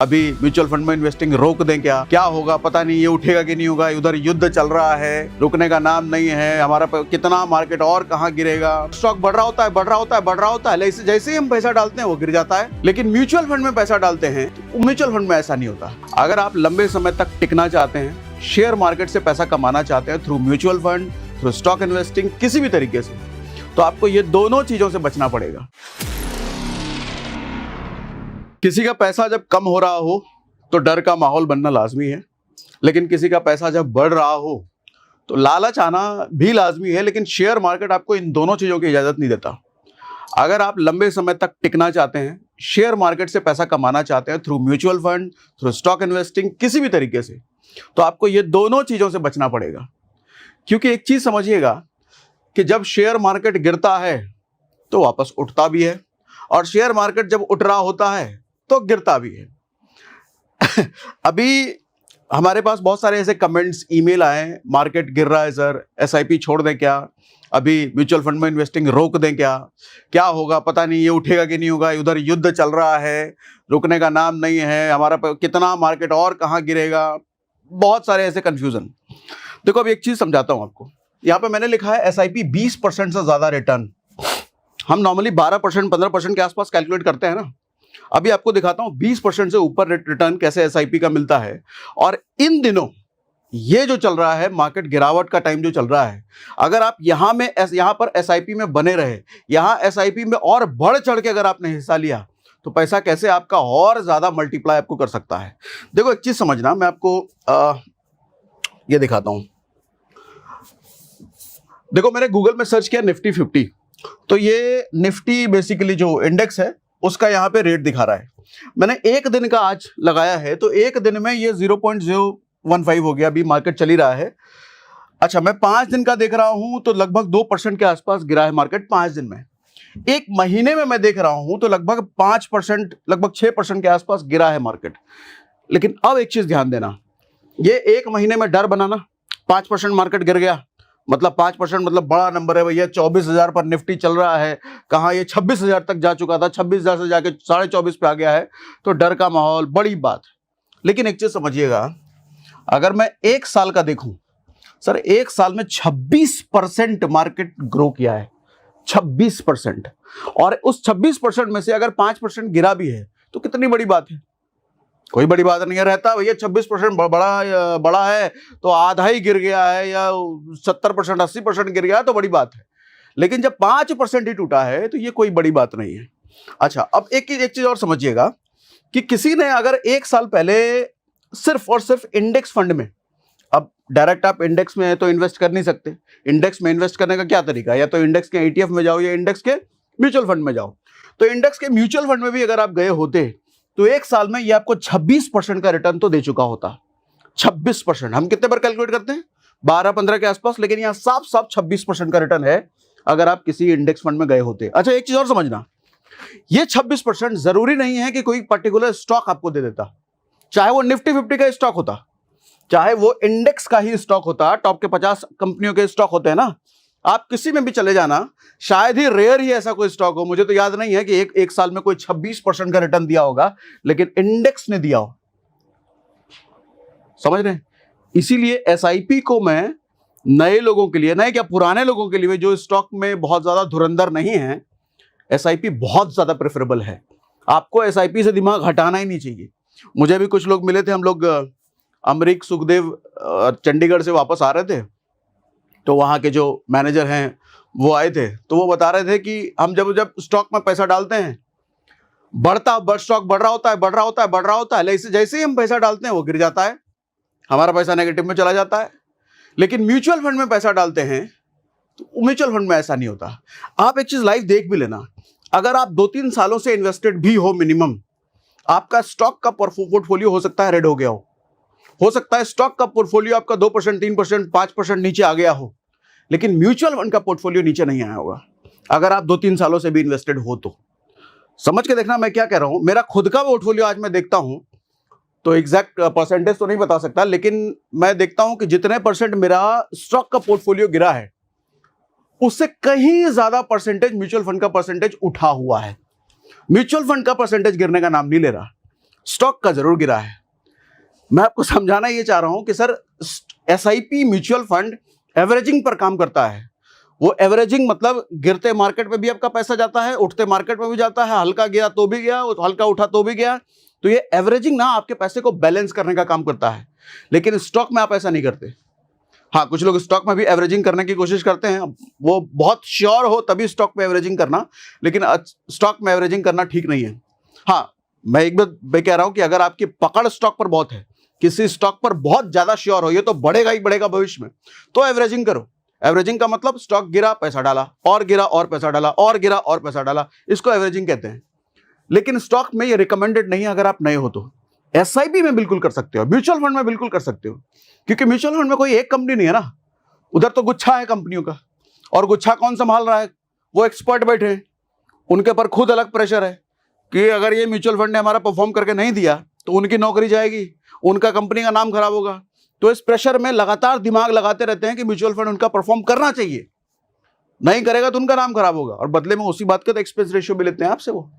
अभी mutual fund में investing रोक दें क्या? क्या होगा पता नहीं, ये उठेगा कि नहीं होगा। उधर युद्ध चल रहा है, रुकने का नाम नहीं है। हमारा कितना मार्केट और कहाँ गिरेगा। स्टॉक बढ़ रहा होता है, बढ़ रहा होता है, बढ़ रहा होता है, जैसे ही हम पैसा डालते हैं वो गिर जाता है। लेकिन म्यूचुअल फंड में पैसा डालते हैं तो म्यूचुअल फंड में ऐसा नहीं होता। अगर आप लंबे समय तक टिकना चाहते हैं, शेयर मार्केट से पैसा कमाना चाहते हैं through mutual fund, through stock investing, किसी भी तरीके से, तो आपको ये दोनों चीजों से बचना पड़ेगा। किसी का पैसा जब कम हो रहा हो तो डर का माहौल बनना लाजमी है, लेकिन किसी का पैसा जब बढ़ रहा हो तो लालच आना भी लाजमी है। लेकिन शेयर मार्केट आपको इन दोनों चीज़ों की इजाज़त नहीं देता। अगर आप लंबे समय तक टिकना चाहते हैं, शेयर मार्केट से पैसा कमाना चाहते हैं through mutual fund, through stock investing, किसी भी तरीके से, तो आपको ये दोनों चीज़ों से बचना पड़ेगा। क्योंकि एक चीज़ समझिएगा कि जब शेयर मार्केट गिरता है तो वापस उठता भी है, और शेयर मार्केट जब उठ रहा होता है तो गिरता भी है। अभी हमारे पास बहुत सारे ऐसे कमेंट्स, ईमेल आए, मार्केट गिर रहा है सर, एसआईपी छोड़ दें क्या? अभी म्यूचुअल फंड में इन्वेस्टिंग रोक दें क्या? क्या होगा पता नहीं, ये उठेगा कि नहीं होगा। उधर युद्ध चल रहा है, रुकने का नाम नहीं है। हमारा कितना मार्केट और कहाँ गिरेगा। बहुत सारे ऐसे कंफ्यूजन। देखो अब एक चीज़ समझाता हूँ आपको। यहाँ पे मैंने लिखा है एसआईपी 20% से ज़्यादा रिटर्न। हम नॉर्मली 12%, 15% के आसपास कैलकुलेट करते हैं ना। अभी आपको दिखाता हूं 20% से ऊपर रिटर्न कैसे एसआईपी का मिलता है। और इन दिनों ये जो चल रहा है, मार्केट गिरावट का टाइम जो चल रहा है, अगर आप यहां पर एसआईपी में बने रहे, यहां एसआईपी में और बढ़ चढ़ के अगर आपने हिस्सा लिया, तो पैसा कैसे आपका और ज्यादा मल्टीप्लाई आपको कर सकता है। देखो एक चीज समझना, मैं आपको ये दिखाता हूं। देखो मैंने गूगल में सर्च किया निफ्टी 50, तो ये निफ्टी बेसिकली जो इंडेक्स है उसका यहाँ पे रेट दिखा रहा है। मैंने एक दिन का आज लगाया है, तो एक दिन में ये 0.015 हो गया। अभी मार्केट चल ही रहा है। अच्छा, मैं 5 दिन का देख रहा हूं तो लगभग 2% के आसपास गिरा है मार्केट 5 दिन में। एक महीने में मैं देख रहा हूं तो लगभग 5%, लगभग 6% के आसपास गिरा है मार्केट। लेकिन अब एक चीज ध्यान देना, ये एक महीने में डर बनाना, 5% मार्केट गिर गया मतलब 5% मतलब बड़ा नंबर है भैया। 24,000 पर निफ्टी चल रहा है, कहाँ ये 26,000 तक जा चुका था, 26,000 से जाके 24,500 पे आ गया है, तो डर का माहौल, बड़ी बात। लेकिन एक चीज समझिएगा, अगर मैं एक साल का देखूं, सर एक साल में 26% मार्केट ग्रो किया है, 26%। और उस 26% में से अगर 5% गिरा भी है तो कितनी बड़ी बात है? कोई बड़ी बात नहीं है। रहता भैया 26% बड़ा है तो आधा ही गिर गया है, या 70%, 80% गिर गया है तो बड़ी बात है। लेकिन जब 5% ही टूटा है तो ये कोई बड़ी बात नहीं है। अच्छा, अब एक चीज और समझिएगा कि किसी ने अगर एक साल पहले सिर्फ और सिर्फ इंडेक्स फंड में, अब डायरेक्ट आप इंडेक्स में तो इन्वेस्ट कर नहीं सकते। इंडेक्स में इन्वेस्ट करने का क्या तरीका है? या तो इंडेक्स के ETF में जाओ या इंडेक्स के म्यूचुअल फंड में जाओ। तो इंडेक्स के म्यूचुअल फंड में भी अगर आप गए होते तो एक साल में ये आपको 26% का रिटर्न तो दे चुका होता। 26%। हम कितने पर कैलकुलेट करते हैं? 12-15 के आसपास। लेकिन यहां साफ साफ 26% का रिटर्न है अगर आप किसी इंडेक्स फंड में गए होते। अच्छा, एक चीज और समझना, ये 26% जरूरी नहीं है कि कोई पर्टिकुलर स्टॉक आपको दे देता। चाहे वो निफ्टी 50 का स्टॉक होता, चाहे वो इंडेक्स का ही स्टॉक होता, टॉप के 50 कंपनियों के स्टॉक होते हैं ना, आप किसी में भी चले जाना, शायद ही रेयर ही ऐसा कोई स्टॉक हो, मुझे तो याद नहीं है कि एक साल में कोई 26% का रिटर्न दिया होगा, लेकिन इंडेक्स ने दिया हो। समझ रहे हैं? इसीलिए एसआईपी को मैं नए लोगों के लिए, नए क्या पुराने लोगों के लिए, जो स्टॉक में बहुत ज्यादा धुरंधर नहीं है, एसआईपी बहुत ज्यादा प्रेफरेबल है। आपको एसआईपी से दिमाग हटाना ही नहीं चाहिए। मुझे भी कुछ लोग मिले थे, हम लोग अमरीक सुखदेव चंडीगढ़ से वापस आ रहे थे, तो वहाँ के जो मैनेजर हैं वो आए थे, तो वो बता रहे थे कि हम जब स्टॉक में पैसा डालते हैं, स्टॉक बढ़ रहा होता है, बढ़ रहा होता है, बढ़ रहा होता है, जैसे ही हम पैसा डालते हैं वो गिर जाता है, हमारा पैसा नेगेटिव में चला जाता है। लेकिन म्यूचुअल फंड में पैसा डालते हैं तो म्यूचुअल फंड में ऐसा नहीं होता। आप एक चीज लाइव देख भी लेना, अगर आप 2-3 सालों से इन्वेस्टेड भी हो मिनिमम, आपका स्टॉक का पोर्टफोलियो हो सकता है रेड हो गया हो सकता है स्टॉक का पोर्टफोलियो आपका 2%, 3%, 5% नीचे आ गया हो, लेकिन म्यूचुअल फंड का पोर्टफोलियो नीचे नहीं आया होगा अगर आप 2-3 सालों से भी इन्वेस्टेड हो तो। समझ के देखना मैं क्या कह रहा हूं। मेरा खुद का पोर्टफोलियो आज मैं देखता हूं तो एग्जैक्ट परसेंटेज तो नहीं बता सकता, लेकिन मैं देखता हूं कि जितने परसेंट मेरा स्टॉक का पोर्टफोलियो गिरा है, उससे कहीं ज्यादा परसेंटेज म्यूचुअल फंड का परसेंटेज उठा हुआ है। म्यूचुअल फंड का परसेंटेज गिरने का नाम नहीं ले रहा। स्टॉक का जरूर गिरा है। मैं आपको समझाना ये चाह रहा हूं कि sir SIP mutual fund averaging पर काम करता है। वो एवरेजिंग मतलब गिरते मार्केट में भी आपका पैसा जाता है, उठते मार्केट में भी जाता है, हल्का गिरा तो भी गया, हल्का उठा तो भी गया। तो ये एवरेजिंग ना आपके पैसे को बैलेंस करने का काम करता है, लेकिन स्टॉक में आप ऐसा नहीं करते। हाँ, कुछ लोग स्टॉक में भी एवरेजिंग करने की कोशिश करते हैं, वो बहुत श्योर हो तभी स्टॉक में एवरेजिंग करना, लेकिन स्टॉक में एवरेजिंग करना ठीक नहीं है। हाँ, मैं एक बात मैं कह रहा हूं कि अगर आपकी पकड़ स्टॉक पर बहुत है, किसी स्टॉक पर बहुत ज्यादा श्योर हो ये तो बढ़ेगा ही बढ़ेगा भविष्य में, तो एवरेजिंग करो। एवरेजिंग का मतलब स्टॉक गिरा पैसा डाला, और गिरा और पैसा डाला, और गिरा और पैसा डाला, इसको एवरेजिंग कहते हैं। लेकिन स्टॉक में ये रिकमेंडेड नहीं है अगर आप नए हो तो। एसआईपी में बिल्कुल कर सकते हो, म्यूचुअल फंड में बिल्कुल कर सकते हो, क्योंकि म्यूचुअल फंड में कोई एक कंपनी नहीं है ना, उधर तो गुच्छा है कंपनियों का, और गुच्छा कौन संभाल रहा है? वो एक्सपर्ट बैठे हैं, उनके पर खुद अलग प्रेशर है कि अगर ये म्यूचुअल फंड ने हमारा परफॉर्म करके नहीं दिया तो उनकी नौकरी जाएगी, उनका कंपनी का नाम खराब होगा। तो इस प्रेशर में लगातार दिमाग लगाते रहते हैं कि म्यूचुअल फंड उनका परफॉर्म करना चाहिए, नहीं करेगा तो उनका नाम खराब होगा, और बदले में उसी बात का तो एक्सपेंस रेशियो भी लेते हैं आपसे वो।